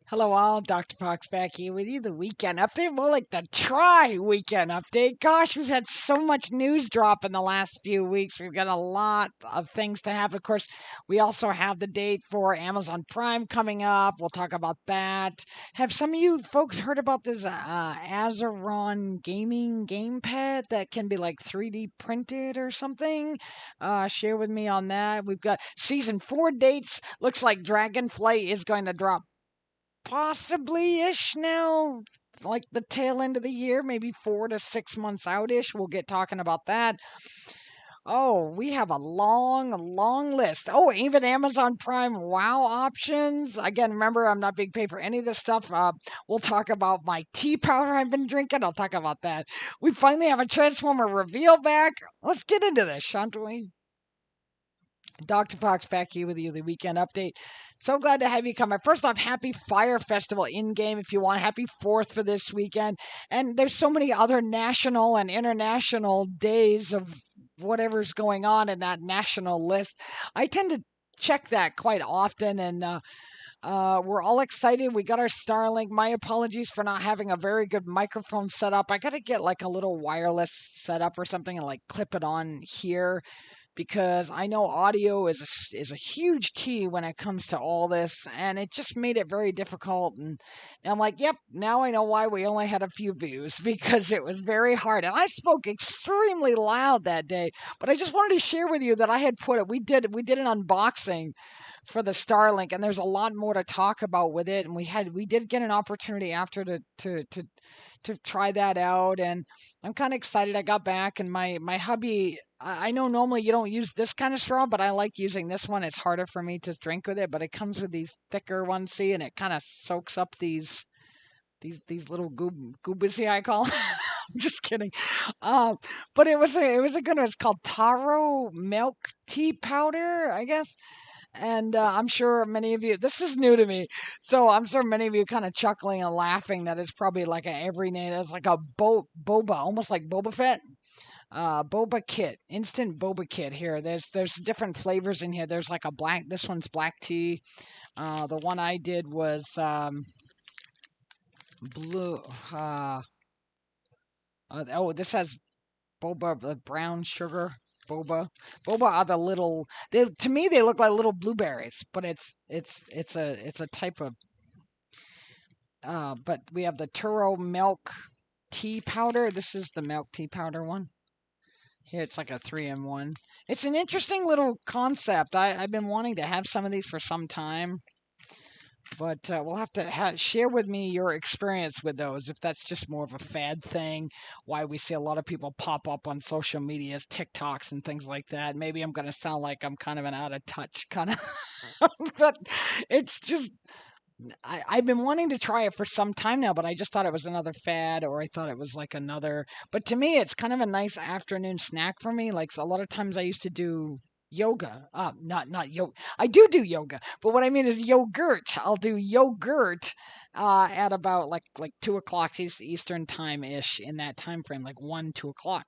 Hello, all. Dr. Fox back here with you. The weekend update, more like the try weekend update. Gosh, we've had so much news drop in the last few weeks. We've got a lot of things to have. Of course, we also have the date for Amazon Prime coming up. We'll talk about that. Have some of you folks heard about this Azeron gaming gamepad that can be like 3D printed or something? Share with me on that. We've got season 4 dates. Looks like Dragonflight is going to drop possibly ish now, like the tail end of the year, maybe 4 to 6 months out ish. We'll get talking about that. Oh, we have a long list. Oh, even Amazon Prime Wow options. Again, remember, I'm not being paid for any of this stuff. We'll talk about my tea powder I've been drinking. I'll talk about that. We finally have a Transformer reveal back. Let's get into this, shan't we? Dr. Fox back here with you, the weekend update. So glad to have you come. First off, happy Fire Festival in game if you want. Happy 4th for this weekend. And there's so many other national and international days of whatever's going on in that national list. I tend to check that quite often, and we're all excited. We got our Starlink. My apologies for not having a very good microphone set up. I got to get like a little wireless setup or something and like clip it on here, because I know audio is a huge key when it comes to all this, and it just made it very difficult. And I'm like, yep, now I know why we only had a few views, because it was very hard. And I spoke extremely loud that day, but I just wanted to share with you that I had put it. We did an unboxing for the Starlink, and there's a lot more to talk about with it. And we did get an opportunity after to try that out, and I'm kind of excited. I got back, and my hubby. I know normally you don't use this kind of straw, but I like using this one. It's harder for me to drink with it, but it comes with these thicker ones, see, and it kind of soaks up these little goobers here, I call them. I'm just kidding. But it was a good one. It's called taro milk tea powder, I guess. And I'm sure many of you, this is new to me, so I'm sure many of you kind of chuckling and laughing that it's probably like a every name. It's like a boba, almost like Boba Fett. Boba kit, instant boba kit here. There's different flavors in here. There's like a black. This one's black tea. The one I did was blue. Oh, this has boba, brown sugar. Boba are the little. To me, they look like little blueberries, but it's a type of. But we have the Turo milk tea powder. This is the milk tea powder one. Here it's like a 3-in-1. It's an interesting little concept. I've been wanting to have some of these for some time, but we'll have to share with me your experience with those, if that's just more of a fad thing, why we see a lot of people pop up on social medias, TikToks and things like that. Maybe I'm going to sound like I'm kind of an out of touch kind of, but it's just I've been wanting to try it for some time now, but I just thought it was another fad, or I thought it was like another. But to me, it's kind of a nice afternoon snack for me. Like, so a lot of times I used to do yoga. Not yoga. I do yoga, but what I mean is yogurt. I'll do yogurt at about like 2 o'clock Eastern time ish, in that time frame, like 1-2 o'clock,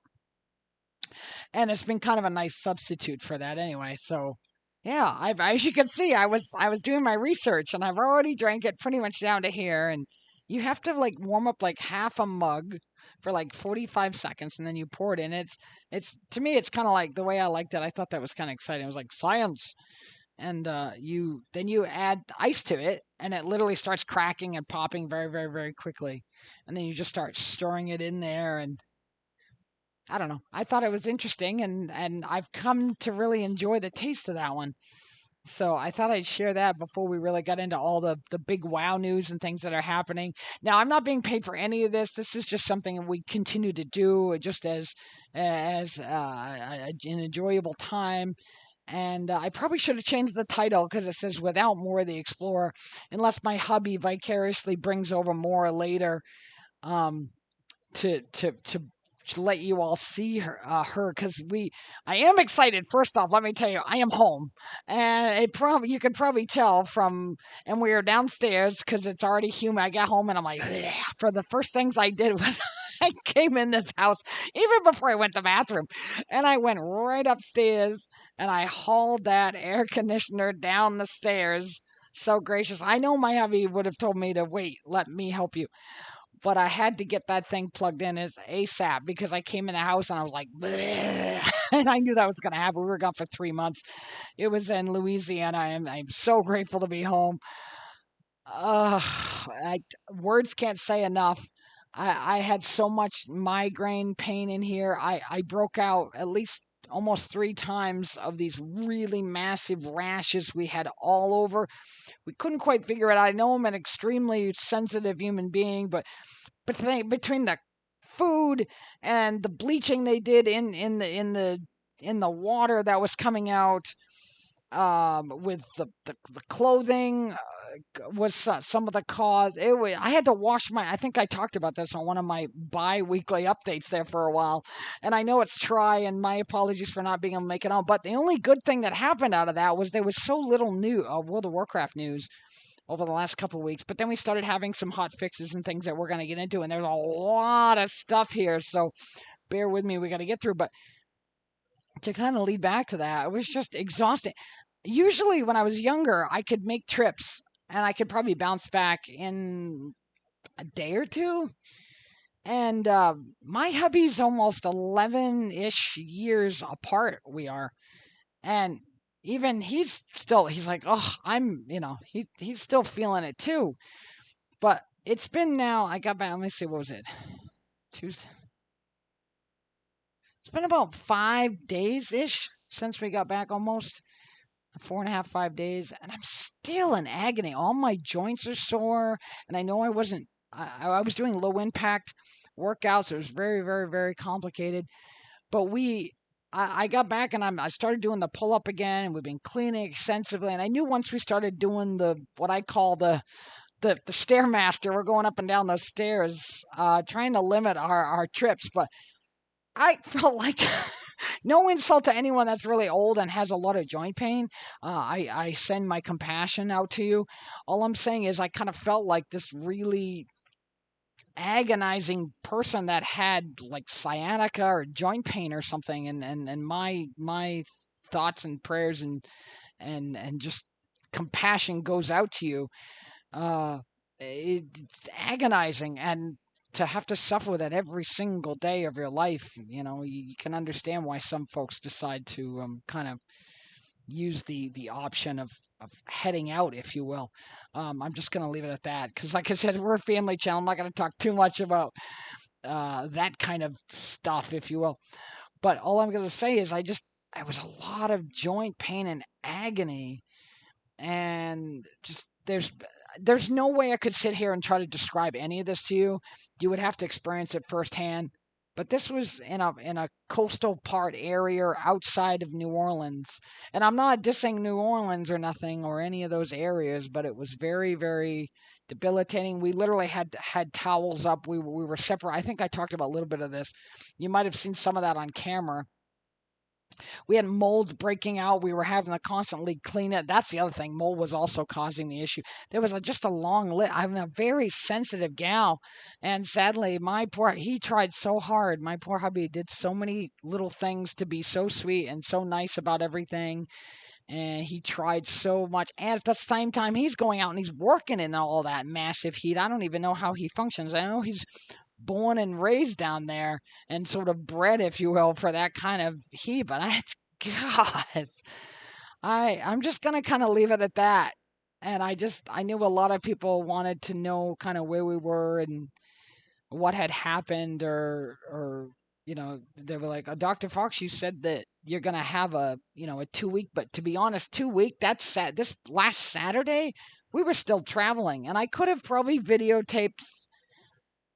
and it's been kind of a nice substitute for that anyway. So yeah, as you can see, I was doing my research, and I've already drank it pretty much down to here. And you have to like warm up like half a mug for like 45 seconds, and then you pour it in. It's to me, it's kind of like the way I liked it. I thought that was kind of exciting. It was like science. And you add ice to it, and it literally starts cracking and popping very, very, very quickly. And then you just start stirring it in there, and I don't know. I thought it was interesting, and I've come to really enjoy the taste of that one. So I thought I'd share that before we really got into all the big wow news and things that are happening. Now, I'm not being paid for any of this. This is just something we continue to do just as an enjoyable time. And I probably should have changed the title, because it says "Without Mora the Explorer," unless my hubby vicariously brings over Mora later, um, to let you all see her, because I am excited. First off, let me tell you, I am home, and you can probably tell from, and we are downstairs because it's already humid. I got home and I'm like, "Ugh." For the first things I did was I came in this house even before I went to the bathroom, and I went right upstairs and I hauled that air conditioner down the stairs So gracious. I know my hubby would have told me to wait, let me help you. But I had to get that thing plugged in as ASAP because I came in the house and I was like, "Bleh." And I knew that was going to happen. We were gone for 3 months. It was in Louisiana. I'm so grateful to be home. I words can't say enough. I had so much migraine pain in here. I broke out at least almost 3 times of these really massive rashes we had all over. We couldn't quite figure it out. I know I'm an extremely sensitive human being, but between the food and the bleaching they did in the water that was coming out, with the clothing, was some of the cause. I had to wash my. I think I talked about this on one of my bi-weekly updates there for a while, and I know it's try. And my apologies for not being able to make it on. But the only good thing that happened out of that was there was so little new World of Warcraft news over the last couple of weeks. But then we started having some hot fixes and things that we're going to get into, and there's a lot of stuff here. So bear with me. We got to get through, but to kind of lead back to that, it was just exhausting. Usually, when I was younger, I could make trips and I could probably bounce back in a day or two. And my hubby's almost 11 ish years apart, we are. And even he's like, oh, he's still feeling it too. But it's been now, I got back, let me see, what was it? Tuesday. It's been about 5 days ish since we got back, almost 4.5, 5 days, and I'm still in agony. All my joints are sore, and I know I wasn't. I was doing low impact workouts. It was very, very, very complicated. But I got back and I started doing the pull up again, and we've been cleaning extensively. And I knew once we started doing what I call the stairmaster, we're going up and down those stairs, trying to limit our trips. But I felt like no insult to anyone that's really old and has a lot of joint pain. I send my compassion out to you. All I'm saying is I kind of felt like this really agonizing person that had like sciatica or joint pain or something, and my thoughts and prayers and just compassion goes out to you. It's agonizing, and to have to suffer with it every single day of your life, you can understand why some folks decide to kind of use the option of heading out, if you will. I'm just going to leave it at that because, like I said, we're a family channel. I'm not going to talk too much about that kind of stuff, if you will. But all I'm going to say is I was a lot of joint pain and agony, and just there's no way I could sit here and try to describe any of this to you. You would have to experience it firsthand. But this was in a coastal part area outside of New Orleans. And I'm not dissing New Orleans or nothing or any of those areas, but it was very, very debilitating. We literally had towels up. We were separate. I think I talked about a little bit of this. You might have seen some of that on camera. We had mold breaking out. We were having to constantly clean it. That's the other thing. Mold was also causing the issue. There was just a long list. I'm a very sensitive gal. And sadly, he tried so hard. My poor hubby did so many little things to be so sweet and so nice about everything. And he tried so much. And at the same time, he's going out and he's working in all that massive heat. I don't even know how he functions. I know he's born and raised down there and sort of bred, if you will, for that kind of heat. But God, I'm just gonna kind of leave it at that. And I knew a lot of people wanted to know kind of where we were and what had happened, or they were like, Dr. Fox, you said that you're gonna have a 2 week, but to be honest, 2 week, that's sad. This last Saturday, we were still traveling, and I could have probably videotaped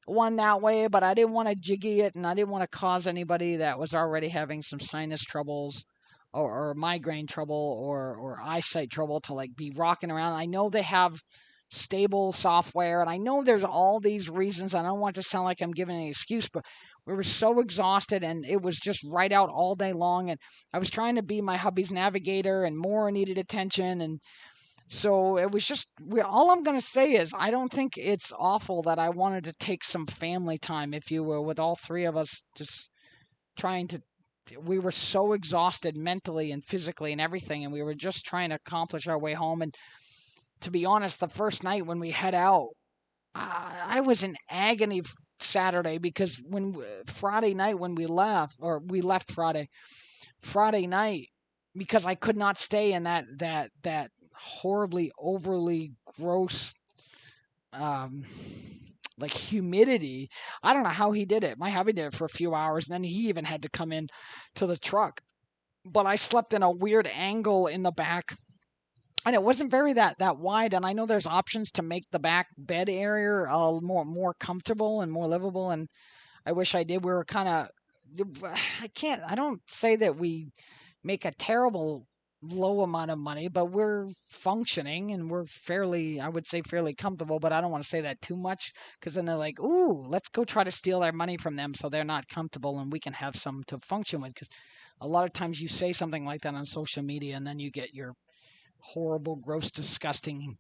one that way, but I didn't want to jiggy it, and I didn't want to cause anybody that was already having some sinus troubles or migraine trouble or eyesight trouble to like be rocking around. I know they have stable software, and I know there's all these reasons. I don't want to sound like I'm giving an excuse, but we were so exhausted, and it was just right out all day long, and I was trying to be my hubby's navigator, and Mora needed attention, and so it was just, all I'm going to say is I don't think it's awful that I wanted to take some family time, if you will, with all three of us just trying to. We were so exhausted mentally and physically and everything, and we were just trying to accomplish our way home. And to be honest, the first night when we head out, I was in agony Saturday because Friday night when we left, or we left Friday night, because I could not stay in that horribly overly gross um like humidity. I don't know how he did it. My hubby did it for a few hours, and then he even had to come in to the truck. But I slept in a weird angle in the back, and it wasn't very that wide. And I know there's options to make the back bed area more comfortable and more livable. And I wish I did. We were kind of, I don't say that we make a terrible low amount of money, but we're functioning and we're fairly, I would say, fairly comfortable. But I don't want to say that too much, because then they're like, ooh, let's go try to steal their money from them so they're not comfortable and we can have some to function with. Because a lot of times you say something like that on social media and then you get your horrible, gross, disgusting,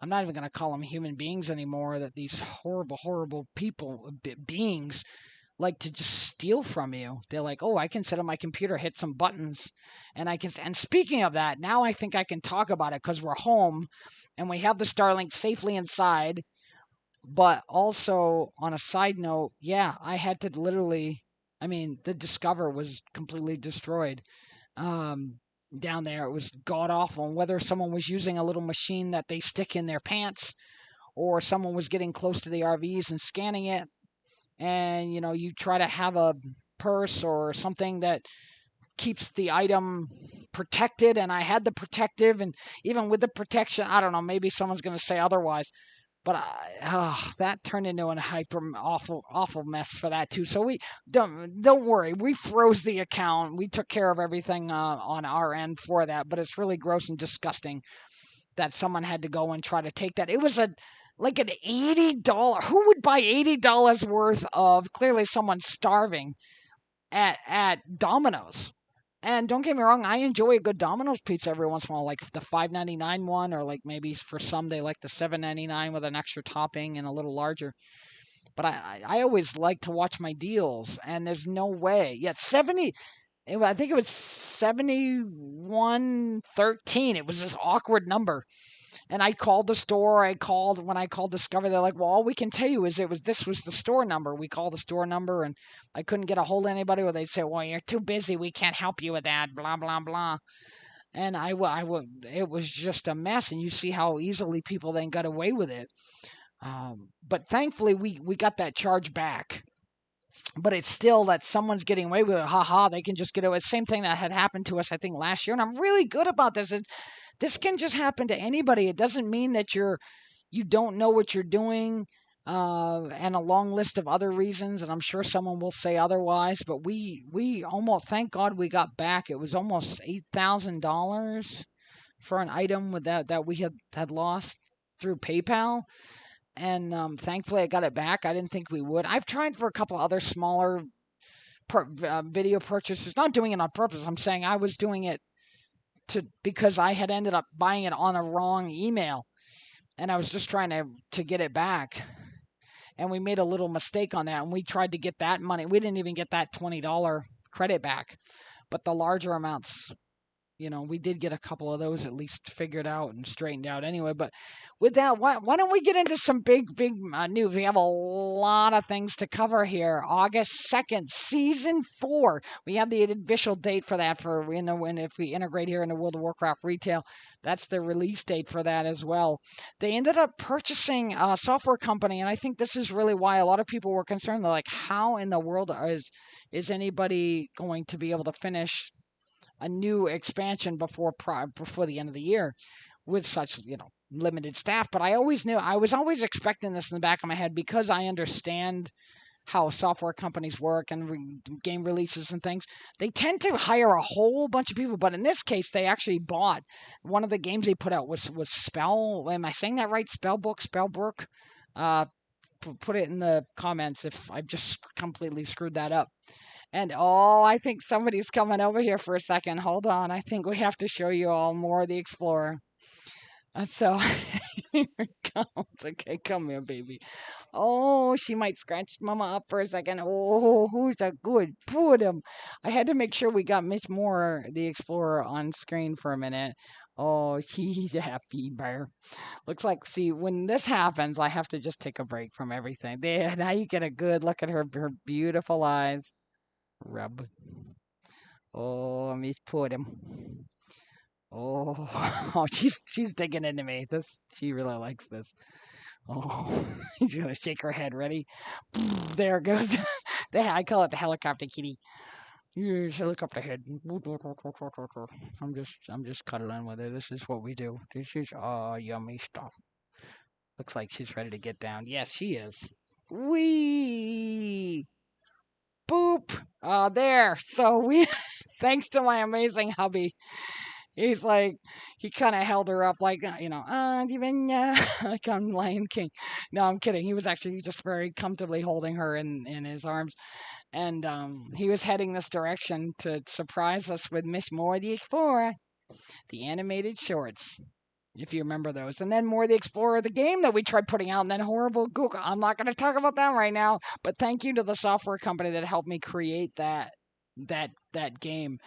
I'm not even going to call them human beings anymore, that these horrible, horrible people, beings, like to just steal from you. They're like, oh, I can sit on my computer, hit some buttons, and I can. And speaking of that, now I think I can talk about it because we're home and we have the Starlink safely inside. But also, on a side note, yeah, I had to literally, I mean, the Discover was completely destroyed. Um, Down there, it was god awful. And whether someone was using a little machine that they stick in their pants, or someone was getting close to the RVs and scanning it, and you try to have a purse or something that keeps the item protected, and I had the protective, and even with the protection, I don't know, maybe someone's going to say otherwise, but that turned into an hyper awful mess for that too. So we don't worry, we froze the account, we took care of everything on our end for that. But it's really gross and disgusting that someone had to go and try to take that. It was like an $80. Who would buy $80 worth of, clearly someone starving, at Domino's? And don't get me wrong, I enjoy a good Domino's pizza every once in a while, like the $5.99 one, or like maybe for some they like the $7.99 with an extra topping and a little larger. But I always like to watch my deals, and there's no way. Yet 70, I think it was 7113. It was this awkward number. And I called the store. When I called Discover, they're like, well, all we can tell you is this was the store number. We called the store number, and I couldn't get a hold of anybody, or they'd say, well, you're too busy, we can't help you with that, blah, blah, blah. And it was just a mess. And you see how easily people then got away with it. But thankfully, we got that charge back. But it's still that someone's getting away with it. Ha ha, they can just get away. Same thing that had happened to us, I think, last year. And I'm really good about this. This can just happen to anybody. It doesn't mean that you don't know what you're doing, and a long list of other reasons. And I'm sure someone will say otherwise. But we almost, thank God, we got back. It was almost $8,000 for an item with that we had lost through PayPal. And thankfully, I got it back. I didn't think we would. I've tried for a couple other smaller video purchases. Not doing it on purpose. I'm saying I was doing it because I had ended up buying it on a wrong email, and I was just trying to get it back. And we made a little mistake on that, and we tried to get that money. We didn't even get that $20 credit back, but the larger amounts, we did get a couple of those at least figured out and straightened out anyway. But with that, why don't we get into some big news? We have a lot of things to cover here. August 2nd, Season 4. We have the official date for that, when if we integrate here into World of Warcraft retail, that's the release date for that as well. They ended up purchasing a software company, and I think this is really why a lot of people were concerned. They're like, how in the world is anybody going to be able to finish a new expansion before the end of the year with such limited staff? But I was always expecting this in the back of my head, because I understand how software companies work and game releases and things. They tend to hire a whole bunch of people, but in this case, they actually bought one of the games they put out was Spell. Am I saying that right? Spellbook. Put it in the comments if I've just completely screwed that up. And I think somebody's coming over here for a second. Hold on. I think we have to show you all Mora the Explorer. So here it comes. Okay, come here, baby. Oh, she might scratch Mama up for a second. Oh, who's a good put him? I had to make sure we got Miss Mora the Explorer on screen for a minute. Oh, she's a happy bear. Looks like, see, when this happens, I have to just take a break from everything. There, now you get a good look at her beautiful eyes. Rub. Oh, Miss put him. Oh, oh, she's digging into me. She really likes this. Oh, she's gonna shake her head. Ready? There it goes. I call it the helicopter kitty. Yeah, helicopter head. I'm just cuddling with her. This is what we do. This is yummy stuff. Looks like she's ready to get down. Yes, she is. Wee boop. There. So we, thanks to my amazing hubby, he's like, he kind of held her up like, Divina, like I'm Lion King. No, I'm kidding. He was actually just very comfortably holding her in his arms. And he was heading this direction to surprise us with Miss Mora the Explorer, the animated shorts, if you remember those. And then Mora the Explorer, the game that we tried putting out, and then horrible Google. I'm not going to talk about that right now, but thank you to the software company that helped me create that game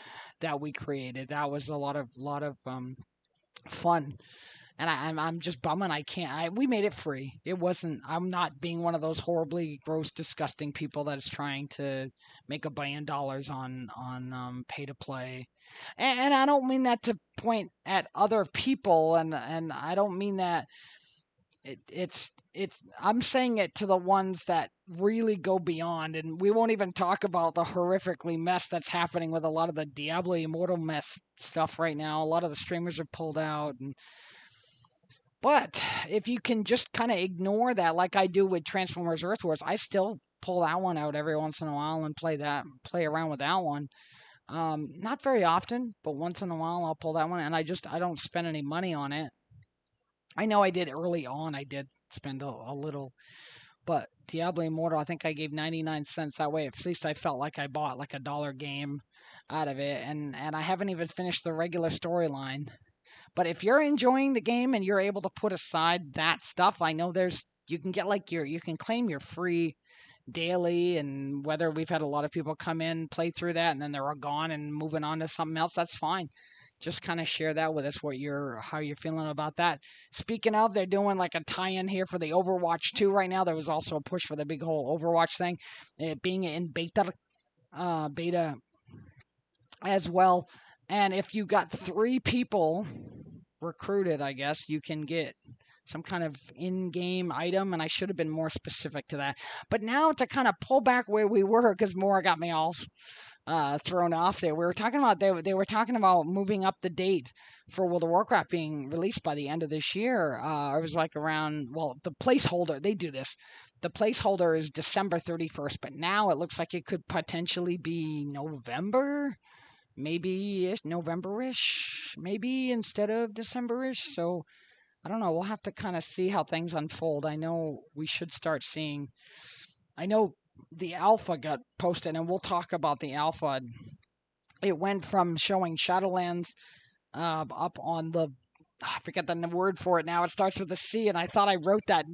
that we created. That was a lot of fun. And I'm just bumming I can't. We made it free. It wasn't. I'm not being one of those horribly gross, disgusting people that is trying to make $1 billion on pay to play, and I don't mean that to point at other people, and I don't mean that. It's. I'm saying it to the ones that really go beyond, and we won't even talk about the horrifically mess that's happening with a lot of the Diablo Immortal mess stuff right now. A lot of the streamers are pulled out and. But if you can just kind of ignore that, like I do with Transformers Earth Wars, I still pull that one out every once in a while and play around with that one. Not very often, but once in a while I'll pull that one, and I don't spend any money on it. I know I did early on. I did spend a little, but Diablo Immortal, I think I gave 99 cents. That way, at least I felt like I bought like $1 game out of it, and I haven't even finished the regular storyline. But if you're enjoying the game and you're able to put aside that stuff, I know you can get like you can claim your free daily, and whether we've had a lot of people come in, play through that, and then they're all gone and moving on to something else, that's fine. Just kind of share that with us, how you're feeling about that. Speaking of, they're doing like a tie-in here for the Overwatch 2 right now. There was also a push for the big whole Overwatch thing, being in beta as well. And if you got 3 people recruited, I guess, you can get some kind of in-game item, and I should have been more specific to that. But now to kind of pull back where we were, because Mora got me all thrown off there. We were talking about they were talking about moving up the date for World of Warcraft being released by the end of this year. It was like around, well, the placeholder, they do this. The placeholder is December 31st, but now it looks like it could potentially be November. Maybe November-ish, maybe instead of December-ish. So I don't know. We'll have to kind of see how things unfold. I know we should start seeing. I know the alpha got posted, and we'll talk about the alpha. It went from showing Shadowlands up on the. I forget the word for it now. It starts with a C, and I thought I wrote that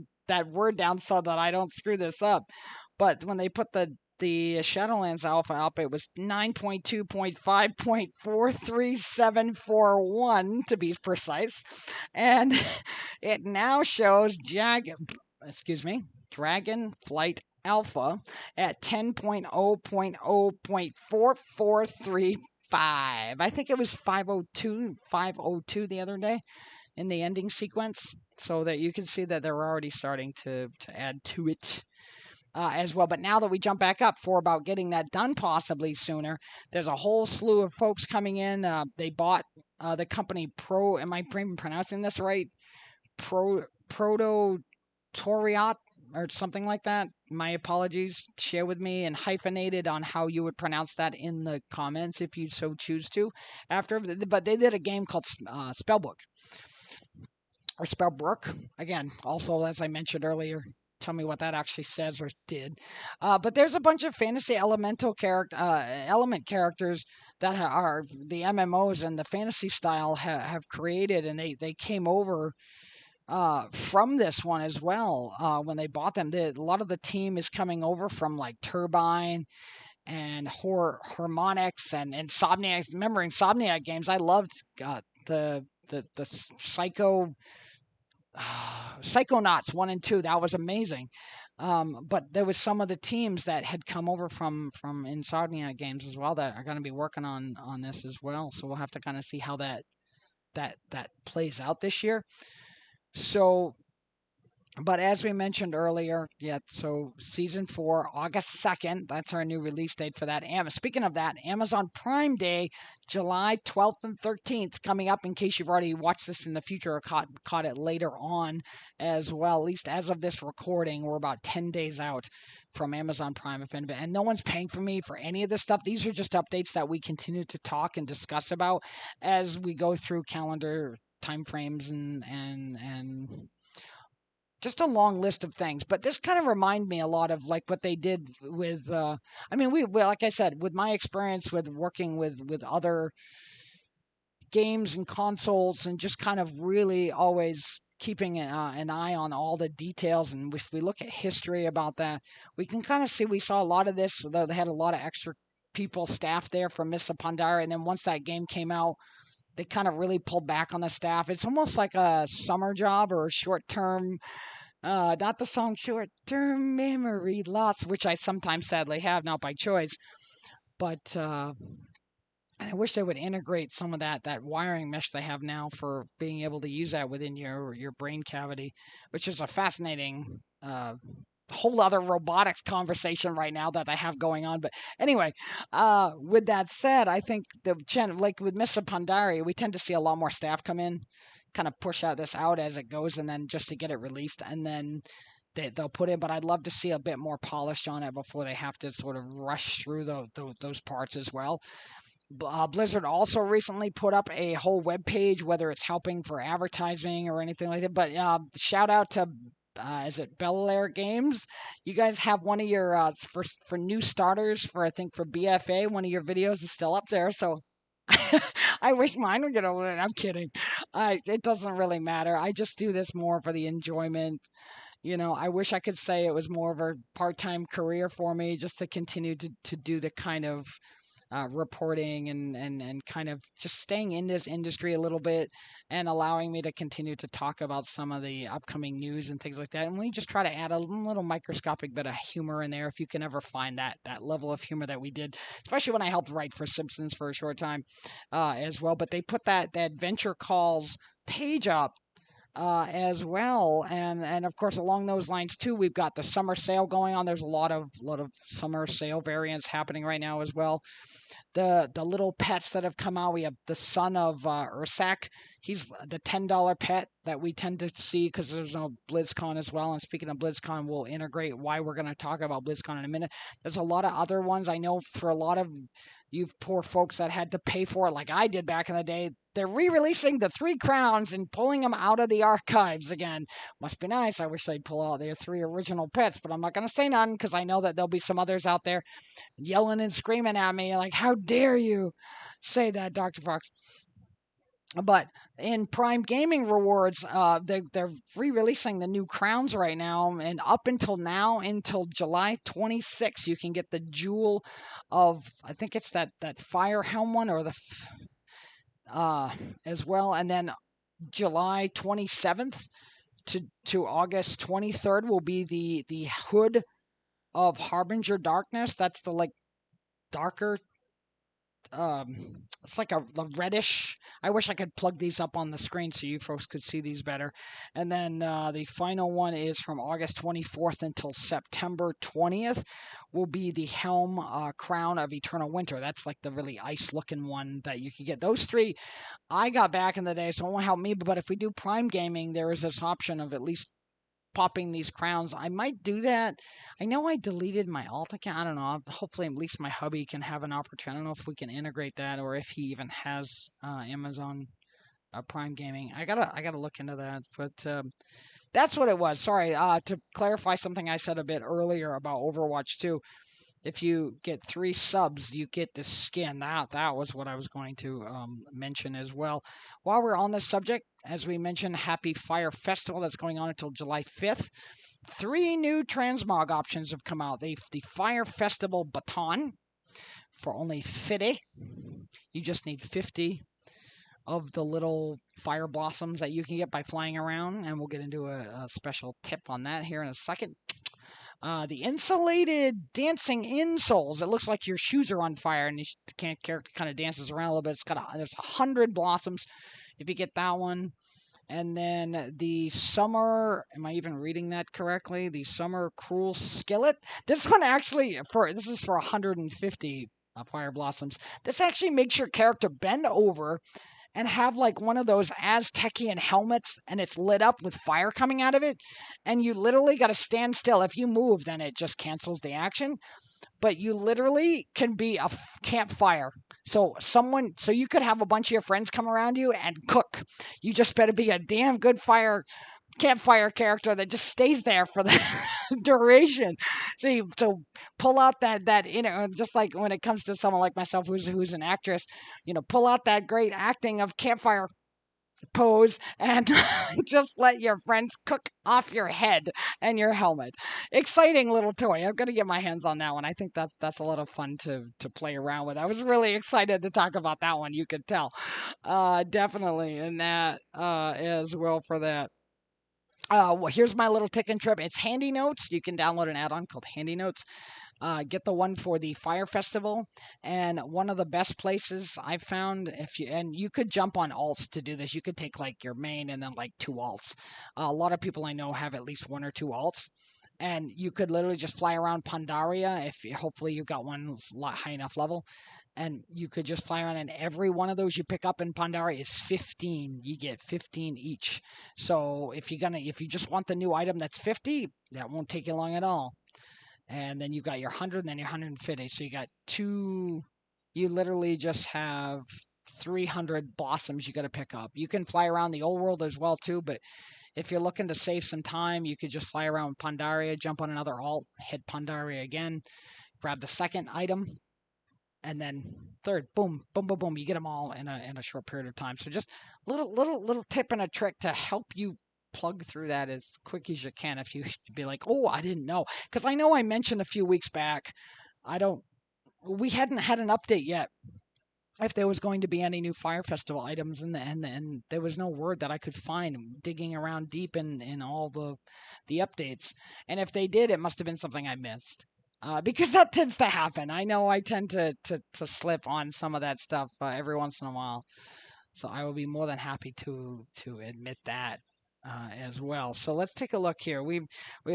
word down so that I don't screw this up. But when they put the Shadowlands alpha up, it was 9.2.5.43741 to be precise, and it now shows Dragonflight Alpha at 10.0.0.443.5. I think it was 502 the other day in the ending sequence, so that you can see that they're already starting to add to it. As well. But now that we jump back up for about getting that done possibly sooner, there's a whole slew of folks coming in. They bought the company Pro. Am I even pronouncing this right? Prototoriat or something like that. My apologies. Share with me and hyphenated on how you would pronounce that in the comments if you so choose to. But they did a game called Spellbook or Spellbrook. Again, also as I mentioned earlier, tell me what that actually says or did. But there's a bunch of fantasy element characters that are the MMOs and the fantasy style have created, and they came over from this one as well when they bought them. A lot of the team is coming over from like Turbine and Harmonix and Insomniac. Remember Insomniac games? I loved the Psychonauts 1 and 2. That was amazing. But there was some of the teams that had come over from Insomnia Games as well that are going to be working on this as well. So we'll have to kind of see how that plays out this year. So, but as we mentioned earlier, so season 4, August 2nd, that's our new release date for that. Speaking of that, Amazon Prime Day, July 12th and 13th, coming up in case you've already watched this in the future or caught it later on as well. At least as of this recording, we're about 10 days out from Amazon Prime. And no one's paying for me for any of this stuff. These are just updates that we continue to talk and discuss about as we go through calendar timeframes and just a long list of things. But this kind of remind me a lot of like what they did with we like I said, with my experience with working with other games and consoles, and just kind of really always keeping an eye on all the details. And if we look at history about that, we can kind of see we saw a lot of this, though they had a lot of extra staff there from Misa Pandara, and then once that game came out, they kind of really pulled back on the staff. It's almost like a summer job or a short-term, not the song short-term memory loss, which I sometimes sadly have, not by choice. But I wish they would integrate some of that wiring mesh they have now for being able to use that within your brain cavity, which is a fascinating whole other robotics conversation right now that I have going on. But anyway, with that said, I think like with Mr. Pandari, we tend to see a lot more staff come in, kind of push this out as it goes, and then just to get it released, and then they'll put in. But I'd love to see a bit more polish on it before they have to sort of rush through those parts as well. Blizzard also recently put up a whole web page, whether it's helping for advertising or anything like that. But shout out to is it Bel Air Games? You guys have one of your for new starters for, I think, for BFA. One of your videos is still up there, so I wish mine would get over there. I'm kidding. It doesn't really matter. I just do this more for the enjoyment. I wish I could say it was more of a part-time career for me, just to continue to do the kind of reporting and kind of just staying in this industry a little bit, and allowing me to continue to talk about some of the upcoming news and things like that. And we just try to add a little microscopic bit of humor in there, if you can ever find that level of humor that we did, especially when I helped write for Simpsons for a short time as well. But they put that Venture Calls page up as well, and of course along those lines too, we've got the summer sale going on. There's a lot of summer sale variants happening right now as well. The little pets that have come out, we have the son of Ursak. He's the $10 pet that we tend to see because there's no BlizzCon as well. And speaking of BlizzCon, we'll integrate why we're going to talk about BlizzCon in a minute. There's a lot of other ones. I know for a lot of you poor folks that had to pay for it like I did back in the day, they're re-releasing the 3 crowns and pulling them out of the archives again. Must be nice. I wish they'd pull out their 3 original pets, but I'm not going to say none because I know that there'll be some others out there yelling and screaming at me like, how dare you say that, Dr. Fox? But in Prime Gaming Rewards, they're re-releasing the new crowns right now, and up until now, until July 26th, you can get the Jewel of, I think it's that Fire Helm one, or the as well, and then July 27th to August 23rd will be the Hood of Harbinger Darkness. That's the darker. It's like a reddish. I wish I could plug these up on the screen so you folks could see these better. And then the final one is from August 24th until September 20th will be the Helm Crown of Eternal Winter. That's like the really ice-looking one that you can get. Those 3 I got back in the day, so it won't help me. But if we do Prime Gaming, there is this option of at least popping these crowns. I might do that. I know I deleted my alt account. I don't know. Hopefully, at least my hubby can have an opportunity. I don't know if we can integrate that, or if he even has Amazon Prime Gaming. I gotta look into that. But that's what it was. Sorry. To clarify something I said a bit earlier about Overwatch 2. If you get 3 subs, you get the skin. That was what I was going to mention as well. While we're on this subject, as we mentioned, Happy Fire Festival that's going on until July 5th. 3 new transmog options have come out. The Fire Festival Baton for only 50. You just need 50 of the little fire blossoms that you can get by flying around, and we'll get into a special tip on that here in a second. The insulated dancing insoles. It looks like your shoes are on fire, and character kind of dances around a little bit. There's 100 blossoms if you get that one. And then the summer, am I even reading that correctly? The summer cruel skillet. This one actually this is for 150 fire blossoms. This actually makes your character bend over and have like one of those Aztecian helmets, and it's lit up with fire coming out of it, and you literally got to stand still. If you move, then it just cancels the action. But you literally can be a campfire. So you could have a bunch of your friends come around you and cook. You just better be a damn good campfire character that just stays there for the duration. So pull out that just like when it comes to someone like myself who's an actress, pull out that great acting of campfire pose and just let your friends cook off your head and your helmet. Exciting little toy. I'm gonna get my hands on that one. I think that's a lot of fun to play around with. I was really excited to talk about that one. You could tell, definitely, and that as well for that. Well, here's my little tick and trip. It's Handy Notes. You can download an add-on called Handy Notes. Get the one for the Fire Festival, and one of the best places I've found, and you could jump on alts to do this. You could take like your main and then like 2 alts. A lot of people I know have at least 1 or 2 alts, and you could literally just fly around Pandaria hopefully you've got one high enough level, and you could just fly around, and every one of those you pick up in Pandaria is 15. You get 15 each. So if you just want the new item that's 50, that won't take you long at all. And then you got your 100 and then your 150. So you got you literally just have 300 blossoms you got to pick up. You can fly around the old world as well too, but if you're looking to save some time, you could just fly around Pandaria, jump on another alt, hit Pandaria again, grab the second item, and then third, boom, boom, boom, boom. You get them all in a short period of time. So just little tip and a trick to help you plug through that as quick as you can. If you be like, oh, I didn't know, because I know I mentioned a few weeks back, we hadn't had an update yet if there was going to be any new Fire Festival items, and there was no word that I could find digging around deep in all the updates. And if they did, it must have been something I missed. Because that tends to happen. I know I tend to slip on some of that stuff every once in a while. So I will be more than happy to admit that as well. So let's take a look here. We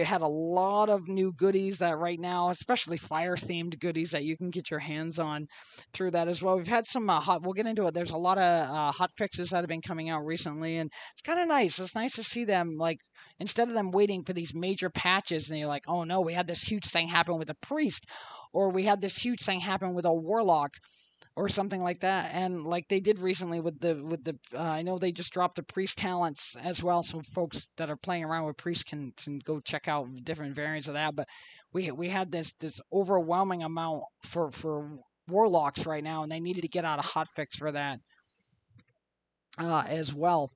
had a lot of new goodies that right now, especially fire themed goodies that you can get your hands on through that as well. We've had some we'll get into it. There's a lot of hot fixes that have been coming out recently, and it's kind of nice. It's nice to see them, like, instead of them waiting for these major patches and you're like, oh no, we had this huge thing happen with a priest, or we had this huge thing happen with a warlock, or something like that. And like they did recently with the I know they just dropped the priest talents as well, so folks that are playing around with priest can go check out different variants of that. But we had this overwhelming amount for warlocks right now, and they needed to get out a hotfix for that as well.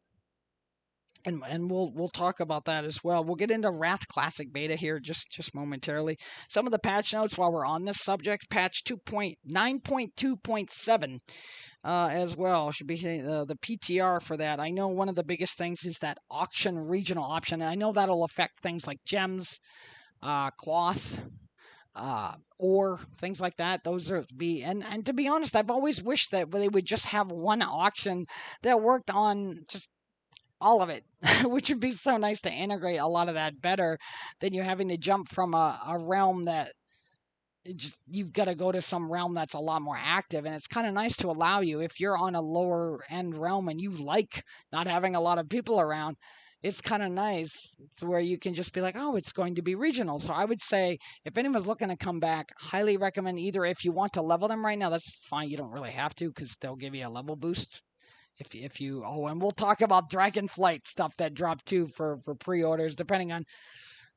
And we'll talk about that as well. We'll get into Wrath Classic Beta here just momentarily. Some of the patch notes while we're on this subject: patch 2.9.2.7 as well should be the PTR for that. I know one of the biggest things is that auction regional option, and I know that'll affect things like gems, cloth, or things like that. Those are and to be honest, I've always wished that they would just have one auction that worked on just all of it, which would be so nice to integrate a lot of that better than you having to jump from a realm that you've got to go to some realm that's a lot more active. And it's kind of nice to allow you, if you're on a lower end realm and you like not having a lot of people around, it's kind of nice to where you can just be like, oh, it's going to be regional. So I would say if anyone's looking to come back, highly recommend either if you want to level them right now, that's fine. You don't really have to because they'll give you a level boost. If you and we'll talk about Dragonflight stuff that dropped too for pre-orders, depending on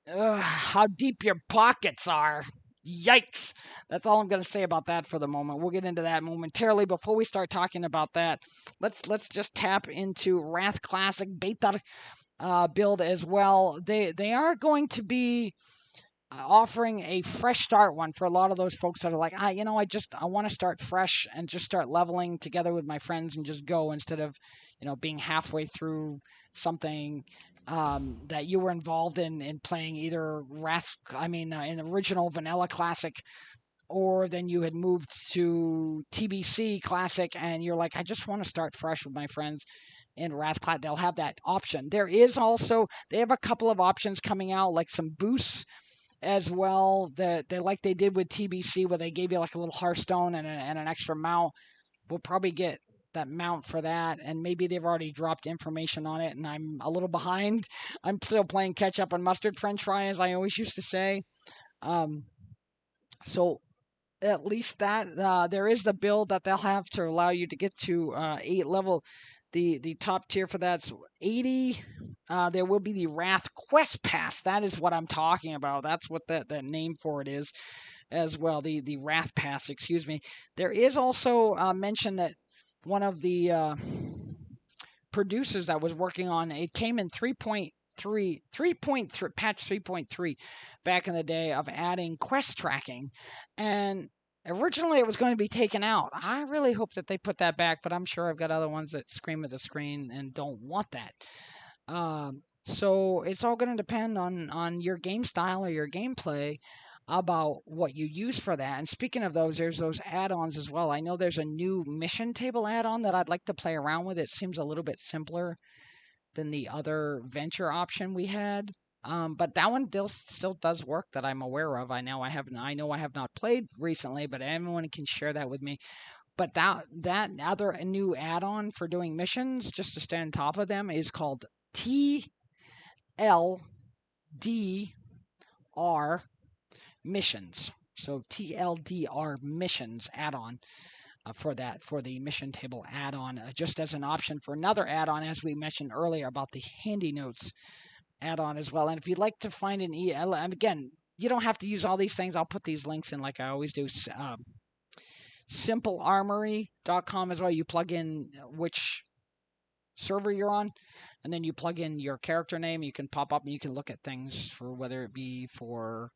how deep your pockets are. Yikes! That's all I'm going to say about that for the moment. We'll get into that momentarily. Before we start talking about that, let's just tap into Wrath Classic Beta build as well. They are going to be offering a fresh start one for a lot of those folks that are like, I want to start fresh and just start leveling together with my friends and just go instead of, being halfway through something that you were involved in playing either in original vanilla classic, or then you had moved to TBC classic and you're like, I just want to start fresh with my friends in Wrathclad. They'll have that option. They have a couple of options coming out, like some boosts as well, that they like they did with TBC, where they gave you like a little Hearthstone and an extra mount. We'll probably get that mount for that, and maybe they've already dropped information on it and I'm a little behind. I'm still playing catch up on mustard french fry, as I always used to say. So at least that there is the build that they'll have to allow you to get to 8 level. The top tier for that's 80. There will be the Wrath Quest Pass. That is what I'm talking about. That's what that name for it is as well. The Wrath Pass, excuse me. There is also mention that one of the producers that was working on it came in 3.3 patch 3.3 back in the day, of adding quest tracking, and originally it was going to be taken out. I really hope that they put that back, but I'm sure I've got other ones that scream at the screen and don't want that. So it's all going to depend on your game style or your gameplay about what you use for that. And speaking of those, there's those add-ons as well. I know there's a new mission table add-on that I'd like to play around with. It seems a little bit simpler than the other venture option we had. But that one still does work that I'm aware of. I know I have not played recently, but anyone can share that with me. But that other new add-on for doing missions, just to stay on top of them, is called TLDR missions. So TLDR missions add-on for the mission table add-on, just as an option for another add-on, as we mentioned earlier about the handy notes add-on as well. And if you'd like to find an again, you don't have to use all these things. I'll put these links in like I always do. Simplearmory.com as well. You plug in which server you're on, and then you plug in your character name. You can pop up and you can look at things for whether it be for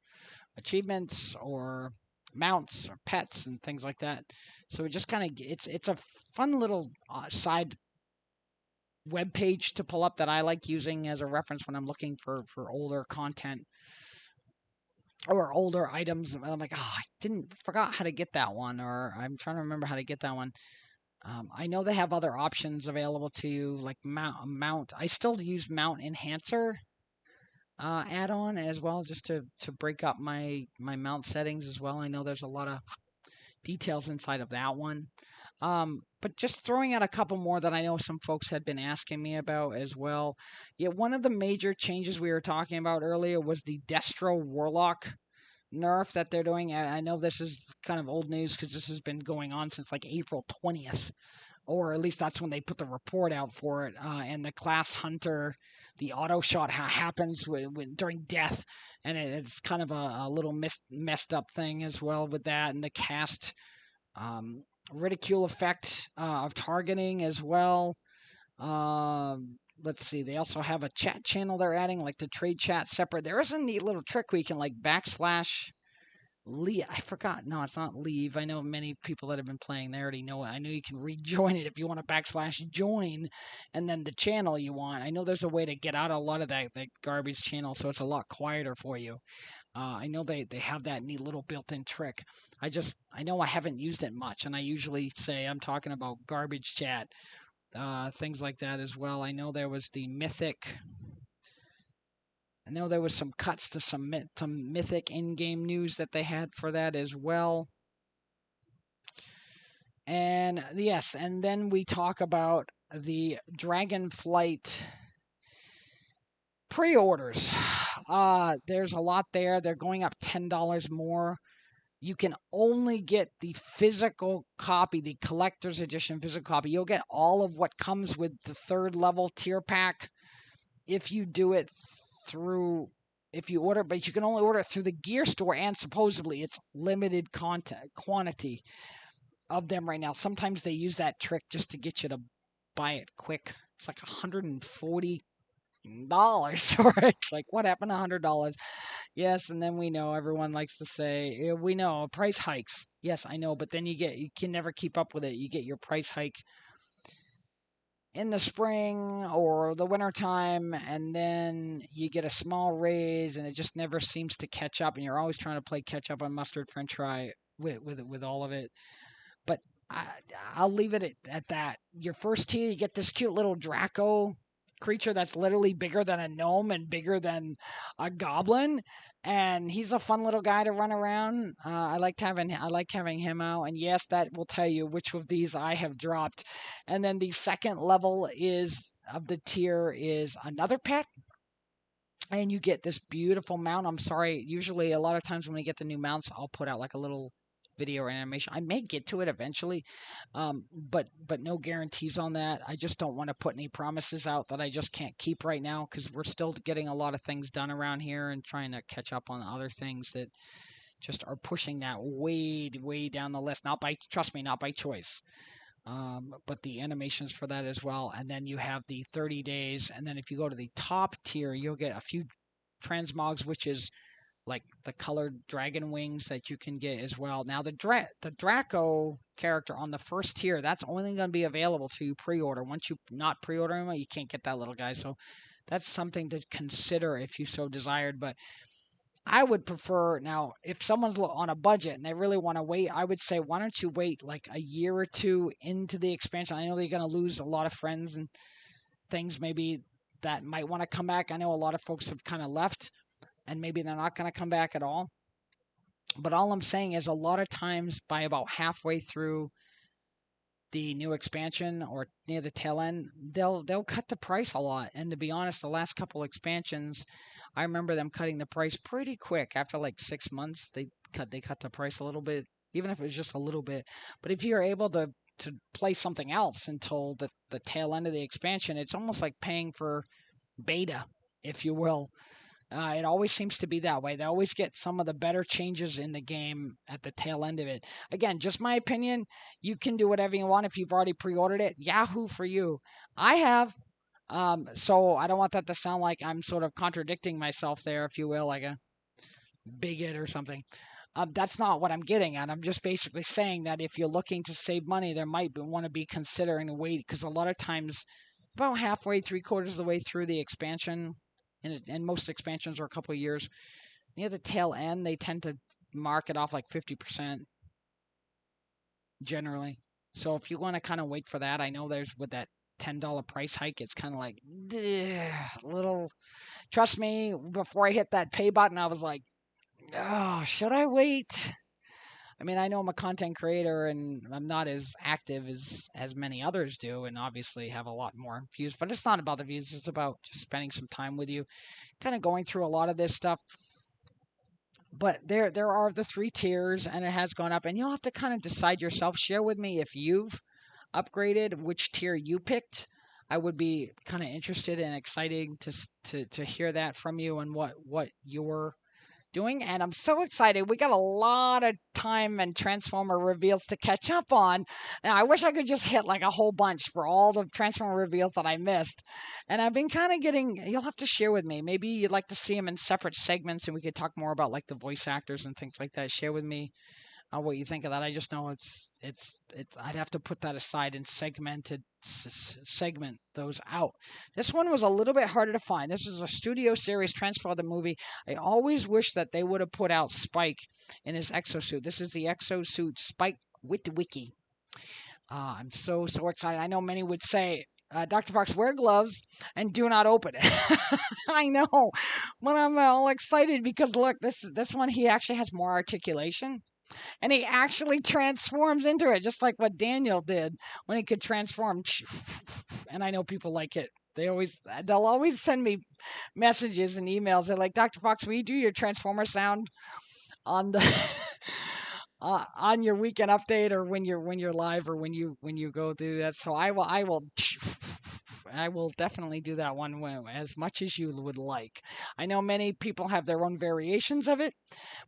achievements or mounts or pets and things like that. So it just kind of it's a fun little side web page to pull up that I like using as a reference when I'm looking for older content or older items. I'm like, oh, forgot how to get that one, or I'm trying to remember how to get that one. I know they have other options available to you, like mount. I still use Mount Enhancer add-on as well, just to break up my mount settings as well. I know there's a lot of details inside of that one. But just throwing out a couple more that I know some folks had been asking me about as well. Yeah, one of the major changes we were talking about earlier was the Destro Warlock nerf that they're doing. I know this is kind of old news because this has been going on since like April 20th, or at least that's when they put the report out for it. And the class hunter, the auto shot happens during death, and it's kind of a little messed up thing as well with that, and the cast ridicule effect of targeting as well. Let's see. They also have a chat channel they're adding, like the trade chat separate. There is a neat little trick where you can like backslash leave. I forgot. No, it's not leave. I know many people that have been playing, they already know it. I know you can rejoin it if you want to backslash join and then the channel you want. I know there's a way to get out a lot of that garbage channel so it's a lot quieter for you. I know they have that neat little built-in trick. I know I haven't used it much, and I usually say I'm talking about garbage chat, things like that as well. I know there was the mythic. I know there was some cuts to some mythic in-game news that they had for that as well. And yes, and then we talk about the Dragonflight pre-orders. There's a lot there. They're going up $10 more. You can only get the physical copy, the collector's edition physical copy. You'll get all of what comes with the 3rd level tier pack if you do it if you order, but you can only order it through the gear store, and supposedly it's limited quantity of them right now. Sometimes they use that trick just to get you to buy it quick. It's like 140 Or it's like, what happened to $100? Yes, and then we know everyone likes to say, "Yeah, we know price hikes." Yes, I know, but then you can never keep up with it. You get your price hike in the spring or the winter time, and then you get a small raise, and it just never seems to catch up. And you're always trying to play catch up on mustard French fry with all of it. But I, I'll leave it at that. Your first tier, you get this cute little Draco creature that's literally bigger than a gnome and bigger than a goblin, and he's a fun little guy to run around. I like having him out, and yes, that will tell you which of these I have dropped. And then the second level is of the tier is another pet, and you get this beautiful mount. I'm sorry, usually a lot of times when we get the new mounts, I'll put out like a little video or animation. I may get to it eventually, but no guarantees on that. I just don't want to put any promises out that I just can't keep right now because we're still getting a lot of things done around here and trying to catch up on other things that just are pushing that way down the list. Not by trust me, not by choice. But the animations for that as well. And then you have the 30 days. And then if you go to the top tier, you'll get a few transmogs, which is like the colored dragon wings that you can get as well. Now the Draco character on the first tier, that's only going to be available to you pre-order. Once you not pre-order him, you can't get that little guy. So that's something to consider if you so desired. But I would prefer now if someone's on a budget and they really want to wait, I would say why don't you wait like a year or two into the expansion? I know they're going to lose a lot of friends and things maybe that might want to come back. I know a lot of folks have kind of left and maybe they're not going to come back at all. But all I'm saying is a lot of times by about halfway through the new expansion or near the tail end, they'll cut the price a lot. And to be honest, the last couple expansions, I remember them cutting the price pretty quick. After like 6 months, they cut the price a little bit, even if it was just a little bit. But if you're able to play something else until the tail end of the expansion, it's almost like paying for beta, if you will. It always seems to be that way. They always get some of the better changes in the game at the tail end of it. Again, just my opinion. You can do whatever you want if you've already pre-ordered it. Yahoo for you. I have. So I don't want that to sound like I'm sort of contradicting myself there, if you will, like a bigot or something. That's not what I'm getting at. I'm just basically saying that if you're looking to save money, there might want to be considering a wait because a lot of times, about halfway, 3/4 of the way through the expansion, and most expansions are a couple of years. Near the tail end, they tend to mark it off like 50% generally. So if you want to kind of wait for that, I know there's with that $10 price hike, it's kind of like little. Trust me, before I hit that pay button, I was like, oh, should I wait? I mean, I know I'm a content creator and I'm not as active as many others do, and obviously have a lot more views. But it's not about the views; it's about just spending some time with you, kind of going through a lot of this stuff. But there are the three tiers, and it has gone up, and you'll have to kind of decide yourself. Share with me if you've upgraded, which tier you picked. I would be kind of interested and excited to hear that from you and what your doing, and I'm so excited. We got a lot of time and Transformer reveals to catch up on. Now, I wish I could just hit like a whole bunch for all the Transformer reveals that I missed. And I've been kind of getting, you'll have to share with me. Maybe you'd like to see them in separate segments and we could talk more about like the voice actors and things like that. Share with me what you think of that. I just know it's. I'd have to put that aside and segment those out. This one was a little bit harder to find. This is a studio series transfer of the movie. I always wish that they would have put out Spike in his exosuit. This is the exosuit Spike Witwicky. I'm so excited. I know many would say, Dr. Fox, wear gloves and do not open it. I know, but I'm all excited because look, this one he actually has more articulation. And he actually transforms into it, just like what Daniel did when he could transform. And I know people like it. They'll always send me messages and emails. They're like, Dr. Fox, will you do your transformer sound on the on your weekend update or when you're live or when you go through that? So I will I will definitely do that one as much as you would like. I know many people have their own variations of it,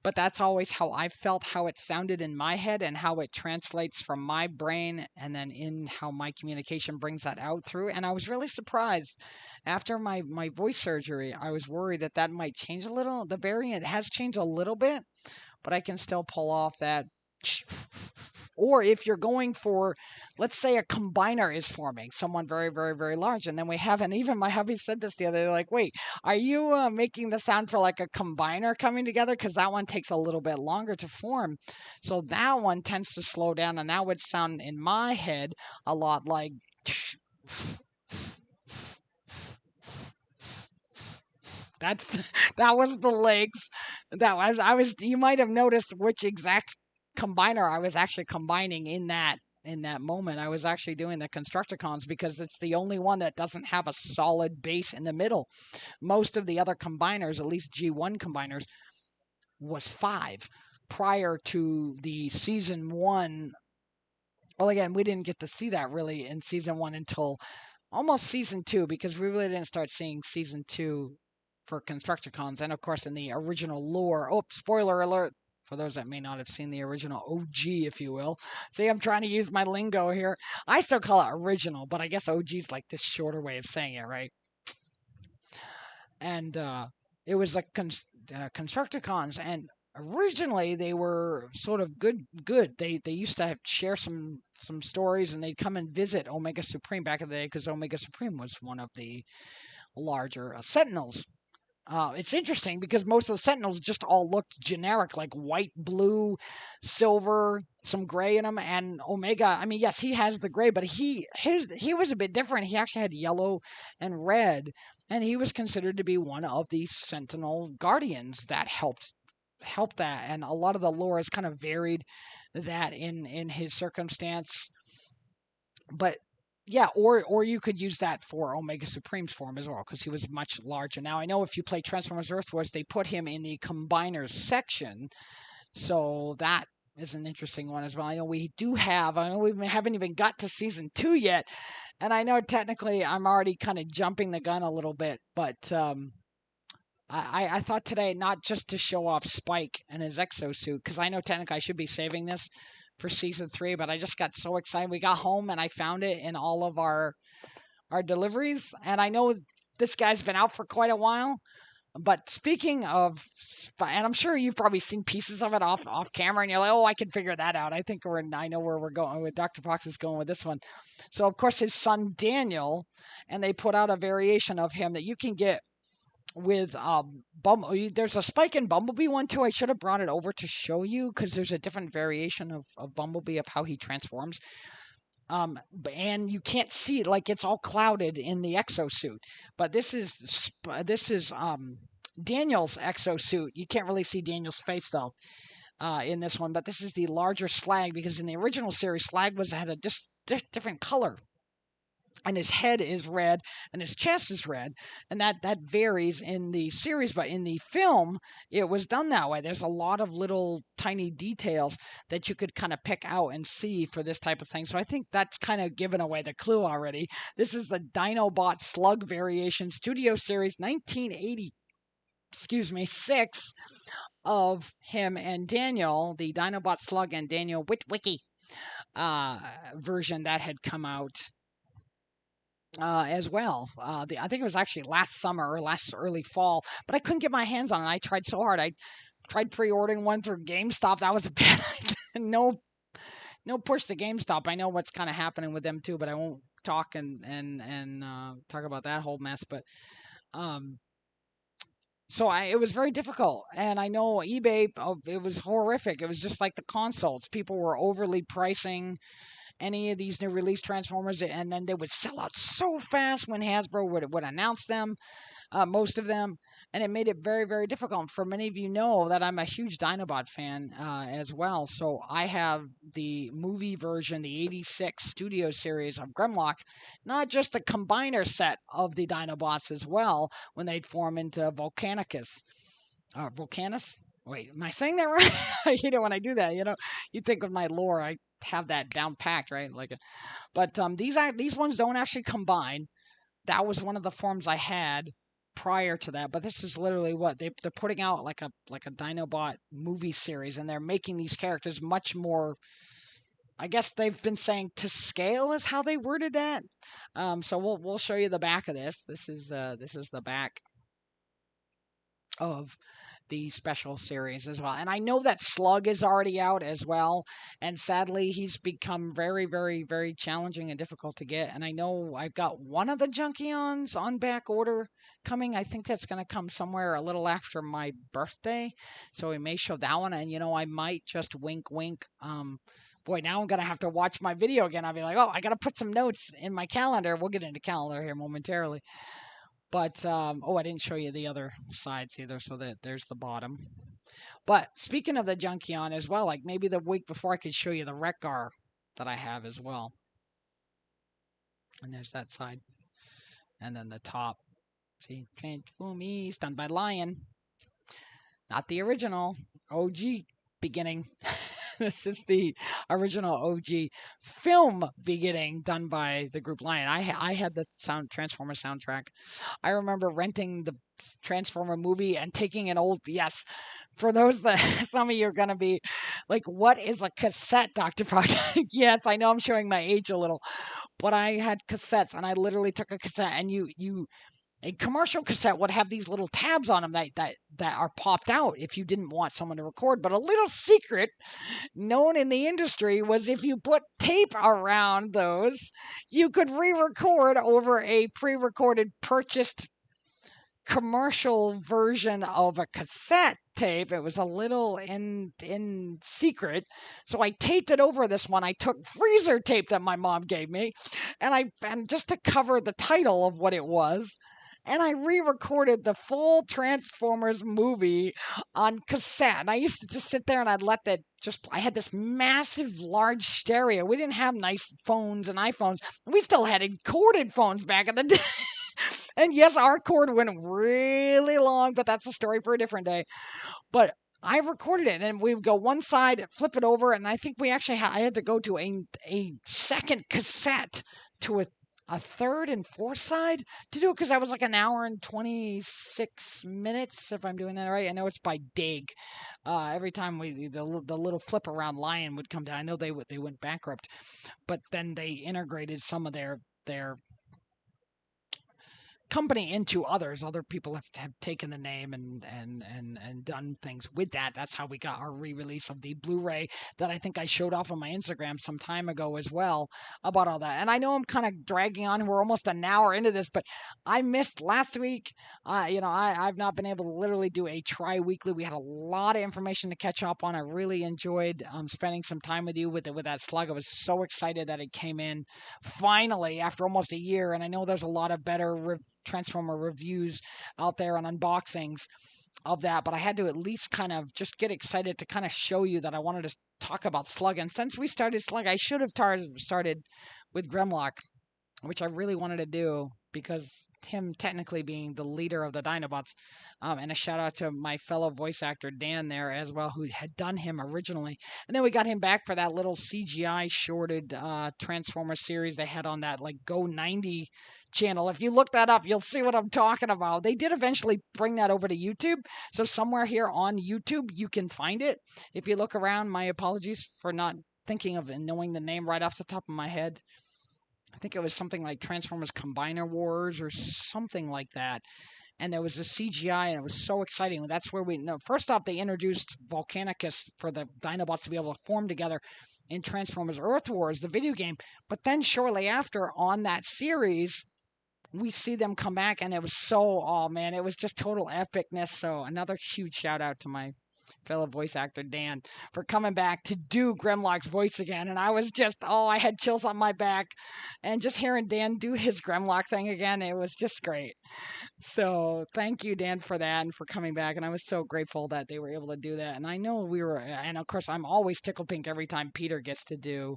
but that's always how I felt, how it sounded in my head, and how it translates from my brain, and then in how my communication brings that out through. And I was really surprised after my voice surgery. I was worried that that might change a little. The variant has changed a little bit, but I can still pull off that. Or if you're going for, let's say a combiner is forming, someone very, very, very large, and then we have, and even my hubby said this the other day, like, wait, are you making the sound for like a combiner coming together? Because that one takes a little bit longer to form. So that one tends to slow down, and that would sound in my head a lot like. That's that was the legs. That was I was. You might have noticed which exact combiner I was actually combining in that moment. I was actually doing the Constructicons because it's the only one that doesn't have a solid base in the middle. Most of the other combiners, at least G1 combiners, was 5 prior to the season 1. Well, again, we didn't get to see that really in season 1 until almost season 2, because we really didn't start seeing season 2 for Constructicons. And of course, in the original lore, oh, spoiler alert for those that may not have seen the original OG, if you will. See, I'm trying to use my lingo here. I still call it original, but I guess OG is like this shorter way of saying it, right? And it was like Constructicons, and originally they were sort of good. They used to share some stories, and they'd come and visit Omega Supreme back in the day, because Omega Supreme was one of the larger Sentinels. It's interesting because most of the Sentinels just all looked generic, like white, blue, silver, some gray in them. And Omega, I mean, yes, he has the gray, but he was a bit different. He actually had yellow and red, and he was considered to be one of the Sentinel Guardians that helped that. And a lot of the lore has kind of varied that in his circumstance, but yeah, or you could use that for Omega Supreme's form as well, because he was much larger. Now, I know if you play Transformers Earth Wars, they put him in the Combiners section, so that is an interesting one as well. I know we haven't even got to season 2 yet, and I know technically I'm already kind of jumping the gun a little bit, but I thought today, not just to show off Spike and his exosuit, because I know technically I should be saving this for season 3, but I just got so excited. We got home and I found it in all of our deliveries, and I know this guy's been out for quite a while. But speaking of, and I'm sure you've probably seen pieces of it off camera, and you're like, oh, I can figure that out. I know where we're going with Dr.Fox is going with this one. So of course his son Daniel, and they put out a variation of him that you can get with there's a Spike and Bumblebee one too. I should have brought it over to show you, because there's a different variation of Bumblebee, of how he transforms. And you can't see it, like it's all clouded in the exosuit. But this is Daniel's exosuit. You can't really see Daniel's face though in this one. But this is the larger Slag, because in the original series, Slag had a different color. And his head is red, and his chest is red, and that varies in the series, but in the film, it was done that way. There's a lot of little tiny details that you could kind of pick out and see for this type of thing. So I think that's kind of given away the clue already. This is the Dinobot Slug Variation Studio Series 1986 of him and Daniel, the Dinobot Slug and Daniel Witwicky version that had come out. As well. I think it was actually last summer or last early fall, but I couldn't get my hands on it. I tried so hard. I tried pre-ordering one through GameStop. That was a bad idea. No push to GameStop. I know what's kind of happening with them too, but I won't talk and talk about that whole mess. But it was very difficult, and I know eBay. It was horrific. It was just like the consoles. People were overly pricing any of these new release Transformers, and then they would sell out so fast when Hasbro would announce them, most of them, and it made it very, very difficult. For many of you know that I'm a huge Dinobot fan as well, so I have the movie version, the 86 Studio Series of Grimlock, not just a combiner set of the Dinobots as well, when they'd form into Volcanicus. Volcanus? Wait, am I saying that right? When I do that, you think of my lore, I have that down packed, right? But these ones don't actually combine. that was one of the forms I had prior to that. But this is literally what they're putting out, like a Dinobot movie series, and they're making these characters much more. I guess they've been saying to scale is how they worded that. So we'll show you the back of this. This is the back of the special series as well. And I know that Slug is already out as well. And sadly, he's become very, very, very challenging and difficult to get. And I know I've got one of the Junkions on back order coming. I think that's going to come somewhere a little after my birthday. So we may show that one. And, I might just wink, wink. Boy, now I'm going to have to watch my video again. I'll be like, oh, I got to put some notes in my calendar. We'll get into calendar here momentarily. But, I didn't show you the other sides either, so that there's the bottom. But speaking of the Junkion as well, like maybe the week before I could show you the Wreck-Gar that I have as well. And there's that side. And then the top. See, Transformies, done by Lion. Not the original. OG beginning. This is the original OG film beginning done by the group Lion. I had the Transformer soundtrack. I remember renting the Transformer movie and taking an old, yes, for those that some of you are going to be like, what is a cassette, Dr. Fox? Yes, I know I'm showing my age a little, but I had cassettes and I literally took a cassette and a commercial cassette would have these little tabs on them that are popped out if you didn't want someone to record. But a little secret known in the industry was if you put tape around those, you could re-record over a pre-recorded purchased commercial version of a cassette tape. It was a little in secret. So I taped it over this one. I took freezer tape that my mom gave me, and just to cover the title of what it was, and I re-recorded the full Transformers movie on cassette. And I used to just sit there and I had this massive, large stereo. We didn't have nice phones and iPhones. We still had corded phones back in the day. And yes, our cord went really long, but that's a story for a different day. But I recorded it, and we would go one side, flip it over, and I think we actually I had to go to a second cassette to a third and fourth side to do it, because I was like an hour and 26 minutes, if I'm doing that right. I know it's by dig. Every time the little flip around Lion would come down, I know they went bankrupt, but then they integrated some of their company into others. Other people have taken the name and done things with that. That's how we got our re-release of the Blu-ray that I think I showed off on my Instagram some time ago as well about all that. And I know I'm kind of dragging on. We're almost an hour into this, but I missed last week. I've not been able to literally do a tri-weekly. We had a lot of information to catch up on. I really enjoyed spending some time with you with that slug. I was so excited that it came in finally after almost a year. And I know there's a lot of better Transformer reviews out there and unboxings of that, but I had to at least kind of just get excited to kind of show you that I wanted to talk about Slug. And since we started Slug, I should have started with Grimlock, which I really wanted to do because him technically being the leader of the Dinobots. And a shout out to my fellow voice actor Dan there as well, who had done him originally. And then we got him back for that little CGI shorted Transformer series they had on that like Go 90 channel. If you look that up, you'll see what I'm talking about. They did eventually bring that over to YouTube. So somewhere here on YouTube, you can find it. If you look around, my apologies for not thinking of and knowing the name right off the top of my head. I think it was something like Transformers Combiner Wars or something like that. And there was a CGI, and it was so exciting. That's where first off, they introduced Volcanicus for the Dinobots to be able to form together in Transformers Earth Wars, the video game. But then shortly after, on that series, we see them come back, and it was it was just total epicness. So another huge shout out to my fellow voice actor Dan for coming back to do Grimlock's voice again. And I was just, I had chills on my back. And just hearing Dan do his Grimlock thing again, it was just great. So thank you, Dan, for that and for coming back. And I was so grateful that they were able to do that. And I know and of course, I'm always tickled pink every time Peter gets to do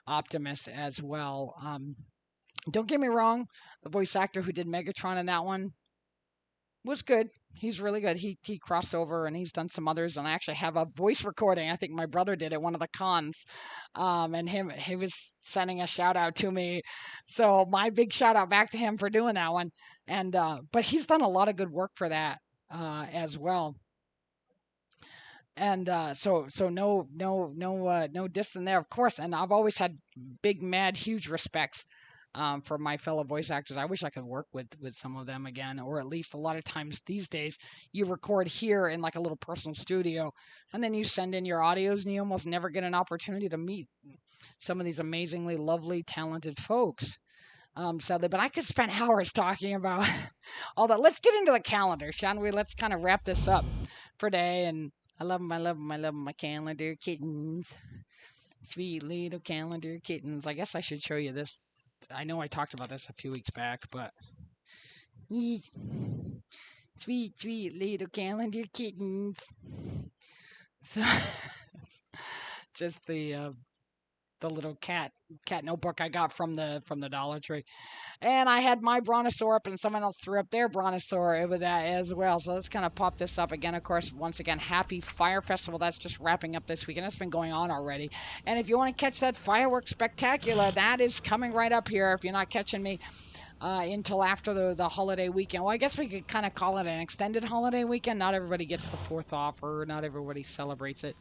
Optimus as well. Don't get me wrong, the voice actor who did Megatron in that one, Was good. He's really good. He crossed over and he's done some others. And I actually have a voice recording. I think my brother did at one of the cons, and he was sending a shout out to me. So my big shout out back to him for doing that one. And but he's done a lot of good work for that as well. And so no diss in there, of course. And I've always had big, mad, huge respects for my fellow voice actors. I wish I could work with some of them again, or at least a lot of times these days you record here in like a little personal studio, and then you send in your audios, and you almost never get an opportunity to meet some of these amazingly lovely, talented folks. Sadly, but I could spend hours talking about all that. Let's get into the calendar, shall we? Let's kind of wrap this up for today. And I love them, I love them, I love my calendar kittens. Sweet little calendar kittens. I guess I should show you this. I know I talked about this a few weeks back, but sweet, sweet little calendar kittens. So, just the little cat notebook I got from the Dollar Tree. And I had my brontosaur up, and someone else threw up their brontosaur with that as well. So let's kind of pop this up again. Of course, once again, happy Fire Festival. That's just wrapping up this weekend. It's been going on already. And if you want to catch that fireworks spectacular, that is coming right up here. If you're not catching me until after the holiday weekend. Well, I guess we could kind of call it an extended holiday weekend. Not everybody gets the 4th off, or not everybody celebrates it.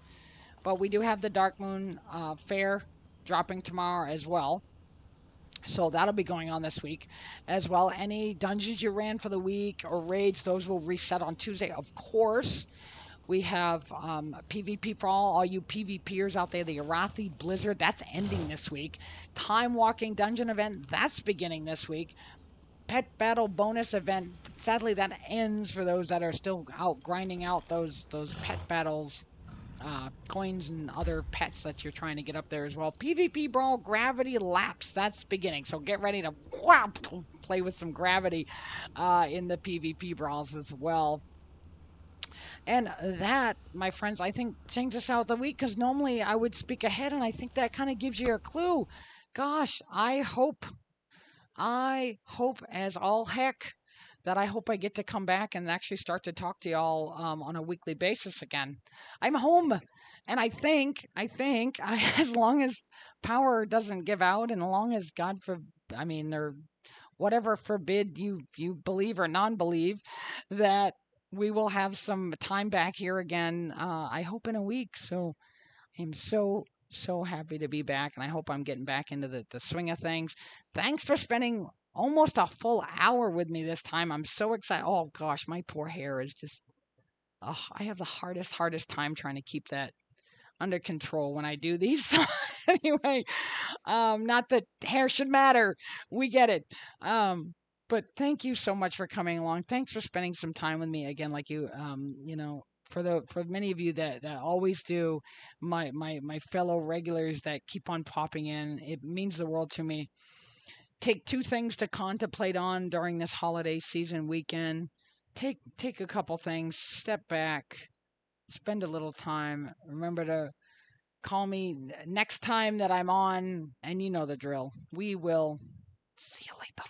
But we do have the Dark Moon Fair dropping tomorrow as well. So that'll be going on this week as well. Any dungeons you ran for the week or raids, those will reset on Tuesday. Of course, we have PvP for all you PvPers out there. The Arathi Blizzard, that's ending this week. Time Walking Dungeon event, that's beginning this week. Pet Battle bonus event, sadly that ends for those that are still out grinding out those pet battles. Coins and other pets that you're trying to get up there as well. PvP Brawl Gravity Laps, that's beginning. So get ready to play with some gravity in the PvP Brawls as well. And that, my friends, I think changes out the week, because normally I would speak ahead, and I think that kind of gives you a clue. Gosh, I hope as all heck that I hope I get to come back and actually start to talk to y'all on a weekly basis again. I'm home, and I think as long as power doesn't give out, and as long as or whatever forbid you believe or non-believe, that we will have some time back here again. I hope in a week. So I'm so happy to be back, and I hope I'm getting back into the swing of things. Thanks for spending almost a full hour with me this time. I'm so excited. Oh gosh, my poor hair is just. Oh, I have the hardest time trying to keep that under control when I do these. So anyway, not that hair should matter. We get it. But thank you so much for coming along. Thanks for spending some time with me again, like for many of you that always do, my fellow regulars that keep on popping in, it means the world to me. Take 2 things to contemplate on during this holiday season weekend. Take a couple things, step back, spend a little time. Remember to call me next time that I'm on, and you know the drill. We will see you later.